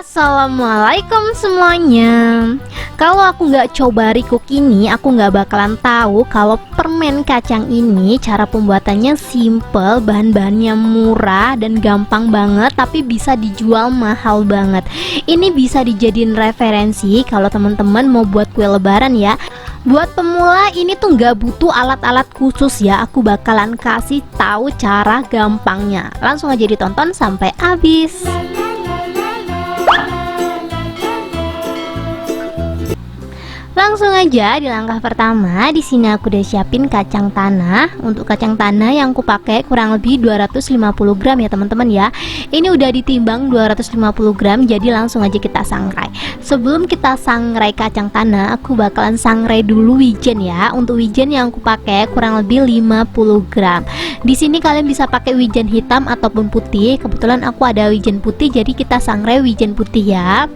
Assalamualaikum semuanya. Kalau aku nggak coba recook ini, aku nggak bakalan tahu kalau permen kacang ini cara pembuatannya simple, bahan-bahannya murah dan gampang banget, tapi bisa dijual mahal banget. Ini bisa dijadiin referensi kalau teman-teman mau buat kue lebaran ya. Buat pemula ini tuh nggak butuh alat-alat khusus ya. Aku bakalan kasih tahu cara gampangnya. Langsung aja ditonton sampai habis. Langsung aja di langkah pertama, di sini aku udah siapin kacang tanah. Untuk kacang tanah yang aku pakai kurang lebih 250 gram ya teman-teman ya. Ini udah ditimbang 250 gram, jadi langsung aja kita sangrai. Sebelum kita sangrai kacang tanah, aku bakalan sangrai dulu wijen ya. Untuk wijen yang aku pakai kurang lebih 50 gram. Di sini kalian bisa pakai wijen hitam ataupun putih. Kebetulan aku ada wijen putih, jadi kita sangrai wijen putih ya.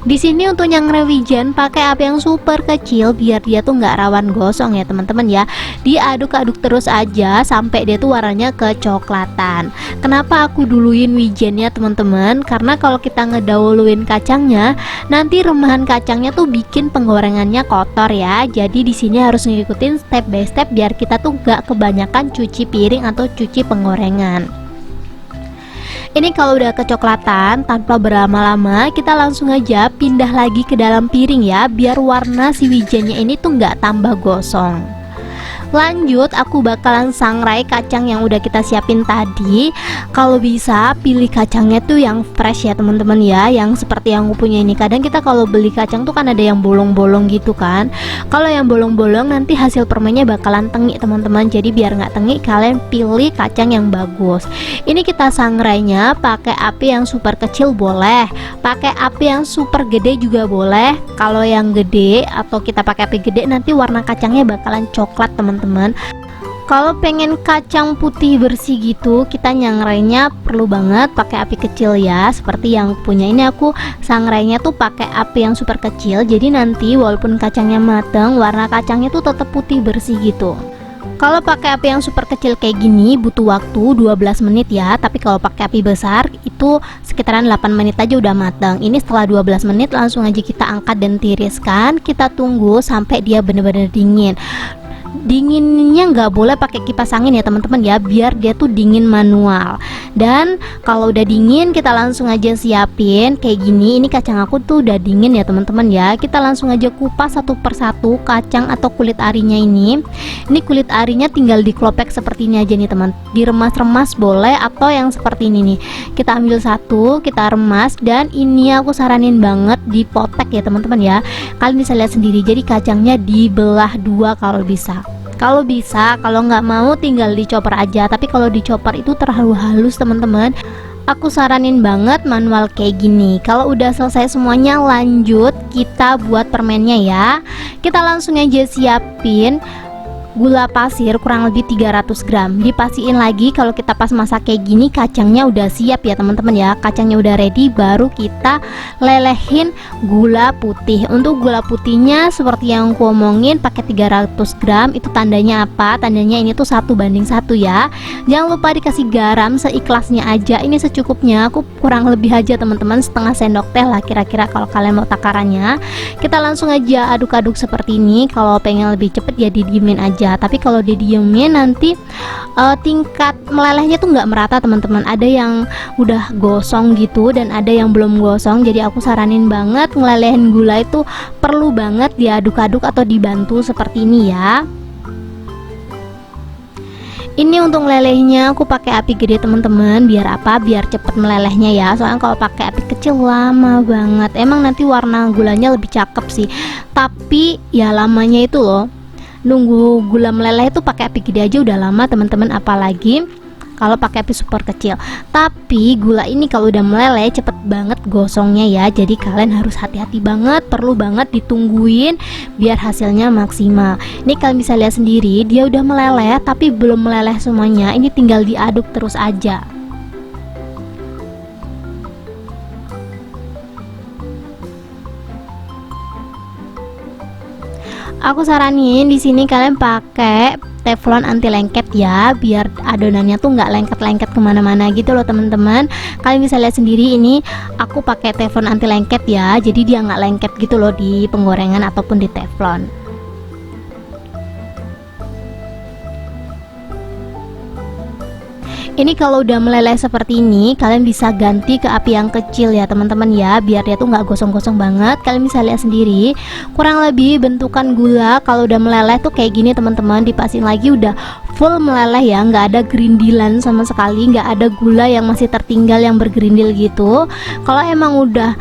Di sini untuk nyangrai wijen pakai api yang super kecil biar dia tuh nggak rawan gosong ya teman-teman ya. Diaduk-aduk terus aja sampai dia tuh warnanya kecoklatan. Kenapa aku duluin wijennya teman-teman? Karena kalau kita ngedahuluin kacangnya, nanti remahan kacangnya tuh bikin penggorengannya kotor ya. Jadi di sini harus ngikutin step by step biar kita tuh nggak kebanyakan cuci piring atau cuci penggorengan. Ini kalau udah kecoklatan, tanpa berlama-lama kita langsung aja pindah lagi ke dalam piring ya, biar warna si wijennya ini tuh nggak tambah gosong. Lanjut, aku bakalan sangrai kacang yang udah kita siapin tadi. Kalau bisa pilih kacangnya tuh yang fresh ya teman-teman ya, yang seperti yang aku punya ini. Kadang kita kalau beli kacang tuh kan ada yang bolong-bolong gitu kan. Kalau yang bolong-bolong nanti hasil permennya bakalan tengik teman-teman. Jadi biar nggak tengik, kalian pilih kacang yang bagus. Ini kita sangrainya pakai api yang super kecil boleh, pakai api yang super gede juga boleh. Kalau yang gede atau kita pakai api gede, nanti warna kacangnya bakalan coklat teman-teman. Kalau pengen kacang putih bersih gitu, kita nyangrainya perlu banget pakai api kecil ya. Seperti yang punya ini aku sangrainya tuh pakai api yang super kecil. Jadi nanti walaupun kacangnya mateng, warna kacangnya tuh tetap putih bersih gitu. Kalau pakai api yang super kecil kayak gini butuh waktu 12 menit ya. Tapi kalau pakai api besar itu sekitaran 8 menit aja udah matang. Ini setelah 12 menit langsung aja kita angkat dan tiriskan. Kita tunggu sampai dia bener-bener dingin. Dinginnya nggak boleh pakai kipas angin ya teman-teman ya, biar dia tuh dingin manual. Dan kalau udah dingin kita langsung aja siapin kayak gini. Ini kacang aku tuh udah dingin ya teman-teman ya. Kita langsung aja kupas satu persatu kacang atau kulit arinya ini. Ini kulit arinya tinggal diklopek seperti ini aja nih teman. Diremas-remas boleh atau yang seperti ini nih. Kita ambil satu, kita remas, dan ini aku saranin banget dipotek ya teman-teman ya. Kalian bisa lihat sendiri. Jadi kacangnya dibelah dua kalau bisa. Kalau bisa, kalau nggak mau tinggal dicopper aja. Tapi kalau dicopper itu terlalu halus teman-teman. Aku saranin banget manual kayak gini. Kalau udah selesai semuanya, lanjut kita buat permennya ya. Kita langsung aja siapin gula pasir kurang lebih 300 gram. Dipastiin lagi kalau kita pas masak kayak gini kacangnya udah siap ya teman-teman ya. Kacangnya udah ready, baru kita lelehin gula putih. Untuk gula putihnya seperti yang aku omongin pakai 300 gram. Itu tandanya apa? Tandanya ini tuh 1:1 ya. Jangan lupa dikasih garam seikhlasnya aja. Ini secukupnya, aku kurang lebih aja teman-teman, setengah sendok teh lah kira-kira kalau kalian mau takarannya. Kita langsung aja aduk-aduk seperti ini. Kalau pengen lebih cepet ya didiemin aja. Tapi kalau didiemin nanti tingkat melelehnya tuh nggak merata teman-teman. Ada yang udah gosong gitu dan ada yang belum gosong. Jadi aku saranin banget ngelelehin gula itu perlu banget diaduk-aduk atau dibantu seperti ini ya. Ini untuk melelehnya aku pakai api gede teman-teman. Biar apa? Biar cepet melelehnya ya. Soalnya kalau pakai api kecil lama banget. Emang nanti warna gulanya lebih cakep sih. Tapi ya lamanya itu loh. Nunggu gula meleleh itu pakai api gede aja udah lama teman-teman, apalagi kalau pakai api super kecil. Tapi gula ini kalau udah meleleh cepet banget gosongnya ya. Jadi kalian harus hati-hati banget, perlu banget ditungguin biar hasilnya maksimal. Ini kalian bisa lihat sendiri, dia udah meleleh tapi belum meleleh semuanya. Ini tinggal diaduk terus aja. Aku saranin di sini kalian pakai teflon anti lengket ya, biar adonannya tuh nggak lengket-lengket kemana-mana gitu loh teman-teman. Kalian bisa lihat sendiri, ini aku pakai teflon anti lengket ya, jadi dia nggak lengket gitu loh di penggorengan ataupun di teflon. Ini kalau udah meleleh seperti ini, kalian bisa ganti ke api yang kecil ya teman-teman ya, biar dia tuh nggak gosong-gosong banget. Kalian bisa lihat sendiri, kurang lebih bentukan gula kalau udah meleleh tuh kayak gini teman-teman. Dipasin lagi udah full meleleh ya, nggak ada gerindilan sama sekali, nggak ada gula yang masih tertinggal yang bergerindil gitu. Kalau emang udah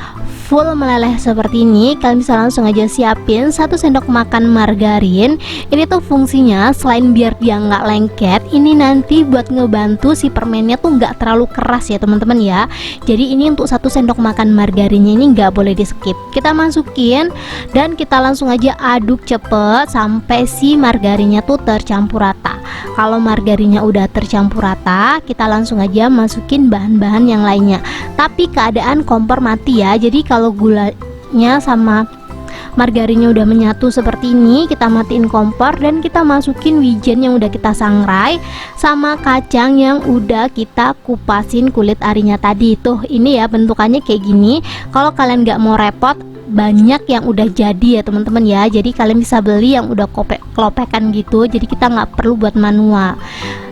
full meleleh seperti ini, kalian bisa langsung aja siapin 1 sendok makan margarin. Ini tuh fungsinya selain biar dia nggak lengket, ini nanti buat ngebantu si permennya tuh nggak terlalu keras ya teman-teman ya. Jadi ini untuk 1 sendok makan margarinnya ini nggak boleh di skip. Kita masukin dan kita langsung aja aduk cepet sampai si margarinnya tuh tercampur rata. Kalau margarinnya udah tercampur rata, kita langsung aja masukin bahan-bahan yang lainnya. Tapi keadaan kompor mati ya, jadi kalau gulanya sama margarinnya udah menyatu seperti ini, kita matiin kompor dan kita masukin wijen yang udah kita sangrai sama kacang yang udah kita kupasin kulit arinya tadi. Tuh ini ya bentukannya kayak gini. Kalau kalian nggak mau repot, banyak yang udah jadi ya teman-teman ya, jadi kalian bisa beli yang udah kelopekan gitu, jadi kita nggak perlu buat manual.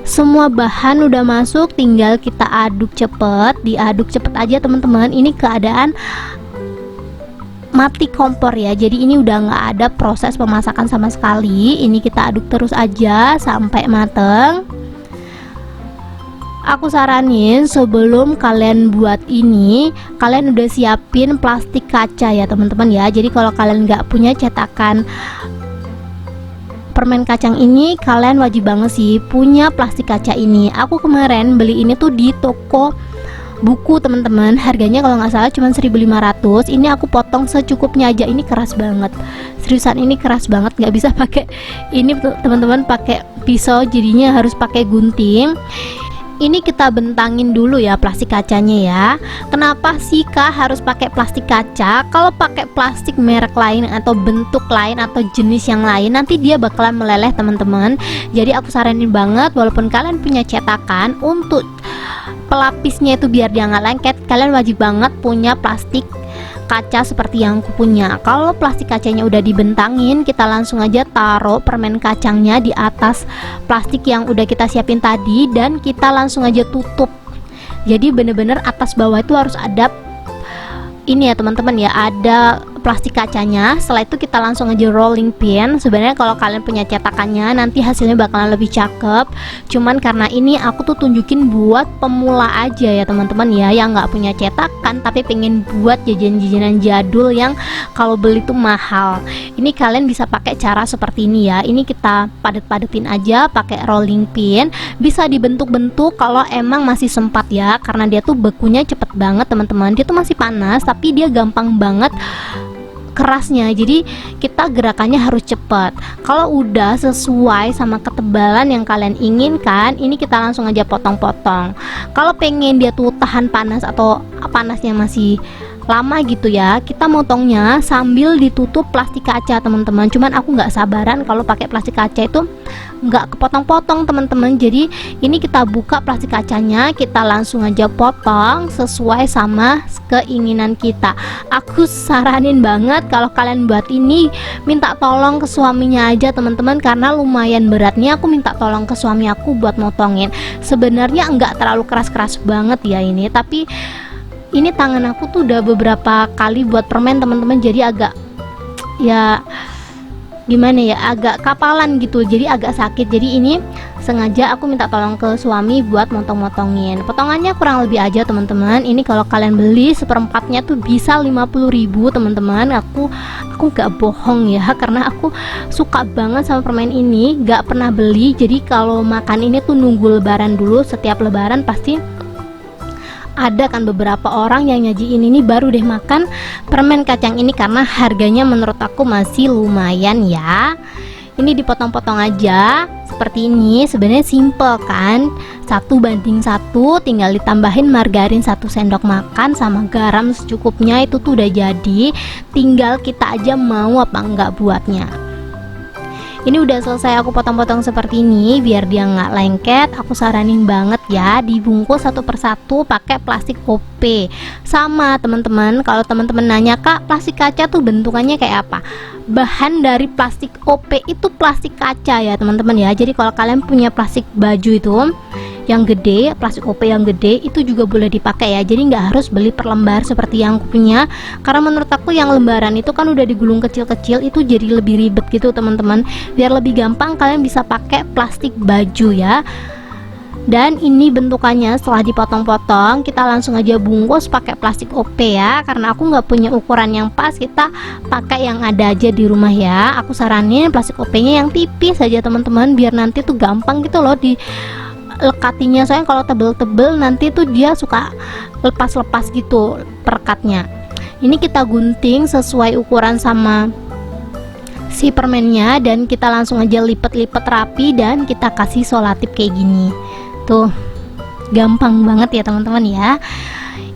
Semua bahan udah masuk, tinggal kita aduk cepet, diaduk cepet aja teman-teman. Ini keadaan mati kompor ya, jadi ini udah nggak ada proses pemasakan sama sekali. Ini kita aduk terus aja sampai mateng. Aku saranin sebelum kalian buat ini, kalian udah siapin plastik kaca ya teman-teman ya. Jadi kalau kalian nggak punya cetakan permen kacang ini, kalian wajib banget sih punya plastik kaca ini. Aku kemarin beli ini tuh di toko buku teman-teman, harganya kalau nggak salah cuma 1.500. Ini aku potong secukupnya aja. Ini keras banget, seriusan ini keras banget, nggak bisa pakai ini teman-teman, pakai pisau, jadinya harus pakai gunting. Ini kita bentangin dulu ya plastik kacanya ya. Kenapa sih Kak harus pakai plastik kaca? Kalau pakai plastik merek lain atau bentuk lain atau jenis yang lain, nanti dia bakalan meleleh teman-teman. Jadi aku saranin banget, walaupun kalian punya cetakan, untuk pelapisnya itu biar dia nggak lengket, kalian wajib banget punya plastik kaca seperti yang aku punya. Kalau plastik kacanya udah dibentangin, kita langsung aja taruh permen kacangnya di atas plastik yang udah kita siapin tadi dan kita langsung aja tutup. Jadi bener-bener atas bawah itu harus ada ini ya teman-teman ya, ada plastik kacanya. Setelah itu kita langsung aja rolling pin. Sebenarnya kalau kalian punya cetakannya nanti hasilnya bakalan lebih cakep, cuman karena ini aku tuh tunjukin buat pemula aja ya teman-teman ya, yang nggak punya cetakan tapi pengen buat jajan-jajanan jadul yang kalau beli tuh mahal. Ini kalian bisa pakai cara seperti ini ya. Ini kita padet-padetin aja pakai rolling pin. Bisa dibentuk-bentuk kalau emang masih sempat ya, karena dia tuh bekunya cepet banget teman-teman. Dia tuh masih panas tapi dia gampang banget kerasnya, jadi kita gerakannya harus cepat. Kalau udah sesuai sama ketebalan yang kalian inginkan, ini kita langsung aja potong-potong. Kalau pengen dia tuh tahan panas atau panasnya masih lama gitu ya, kita motongnya sambil ditutup plastik kaca teman-teman. Cuman aku nggak sabaran kalau pakai plastik kaca itu nggak kepotong-potong teman-teman. Jadi ini kita buka plastik kacanya, kita langsung aja potong sesuai sama keinginan kita. Aku saranin banget kalau kalian buat ini, minta tolong ke suaminya aja teman-teman, karena lumayan beratnya. Aku minta tolong ke suami aku buat motongin. Sebenarnya nggak terlalu keras-keras banget ya ini, tapi ini tangan aku tuh udah beberapa kali buat permen teman-teman, jadi agak ya gimana ya, agak kapalan gitu, jadi agak sakit. Jadi ini sengaja aku minta tolong ke suami buat motong-motongin. Potongannya kurang lebih aja teman-teman. Ini kalau kalian beli seperempatnya tuh bisa 50.000 teman-teman. Aku gak bohong ya, karena aku suka banget sama permen ini, gak pernah beli. Jadi kalau makan ini tuh nunggu lebaran dulu. Setiap lebaran pasti ada kan beberapa orang yang nyajiin ini baru deh makan permen kacang ini, karena harganya menurut aku masih lumayan ya. Ini dipotong-potong aja seperti ini. Sebenarnya simple kan, 1:1, tinggal ditambahin margarin 1 sendok makan sama garam secukupnya, itu tuh udah jadi. Tinggal kita aja mau apa enggak buatnya. Ini udah selesai aku potong-potong seperti ini biar dia nggak lengket. Aku saranin banget ya dibungkus satu persatu pakai plastik OP. Sama teman-teman, kalau teman-teman nanya, Kak, plastik kaca tuh bentukannya kayak apa? Bahan dari plastik OP itu plastik kaca ya teman-teman ya. Jadi kalau kalian punya plastik baju itu yang gede, plastik OP yang gede, itu juga boleh dipakai ya. Jadi nggak harus beli per lembar seperti yang aku punya, karena menurut aku yang lembaran itu kan udah digulung kecil-kecil, itu jadi lebih ribet gitu teman-teman. Biar lebih gampang kalian bisa pakai plastik baju ya. Dan ini bentukannya setelah dipotong-potong, kita langsung aja bungkus pakai plastik OP ya, karena aku nggak punya ukuran yang pas, kita pakai yang ada aja di rumah ya. Aku saranin plastik OP nya yang tipis saja teman-teman, biar nanti tuh gampang gitu loh di lekatinya. Soalnya kalau tebel-tebel nanti tuh dia suka lepas-lepas gitu perekatnya. Ini kita gunting sesuai ukuran sama si permennya, dan kita langsung aja lipat-lipat rapi dan kita kasih solatip kayak gini. Tuh, gampang banget ya teman-teman ya.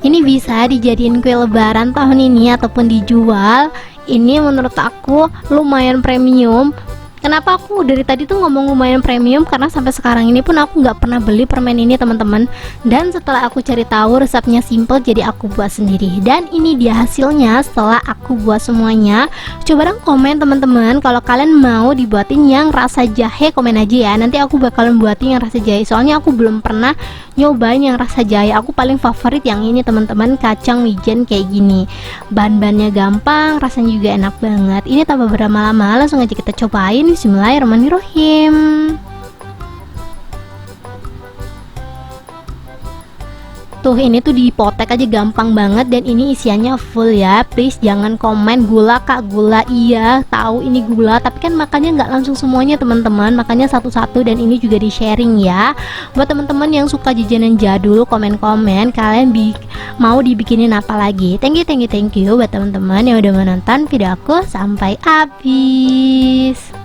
Ini bisa dijadiin kue lebaran tahun ini ataupun dijual. Ini menurut aku lumayan premium. Kenapa aku dari tadi tuh ngomong lumayan premium? Karena sampai sekarang ini pun aku nggak pernah beli permen ini teman-teman. Dan setelah aku cari tahu resepnya simple, jadi aku buat sendiri. Dan ini dia hasilnya setelah aku buat semuanya. Coba dong komen teman-teman, kalau kalian mau dibuatin yang rasa jahe, komen aja ya. Nanti aku bakalan buatin yang rasa jahe. Soalnya aku belum pernah nyobain yang rasa jahe. Aku paling favorit yang ini teman-teman, kacang wijen kayak gini. Bahan-bahannya gampang, rasanya juga enak banget. Ini tanpa berlama-lama, langsung aja kita cobain. Bismillahirrahmanirrahim. Tuh, ini tuh dipotek aja gampang banget, dan ini isiannya full ya. Please jangan komen gula, Kak, gula. Iya tahu ini gula, tapi kan makannya nggak langsung semuanya teman-teman, makanya satu-satu. Dan ini juga di sharing ya buat teman-teman yang suka jajanan jadul. Komen-komen kalian mau dibikinin apa lagi. Thank you buat teman-teman yang udah menonton video aku sampai habis.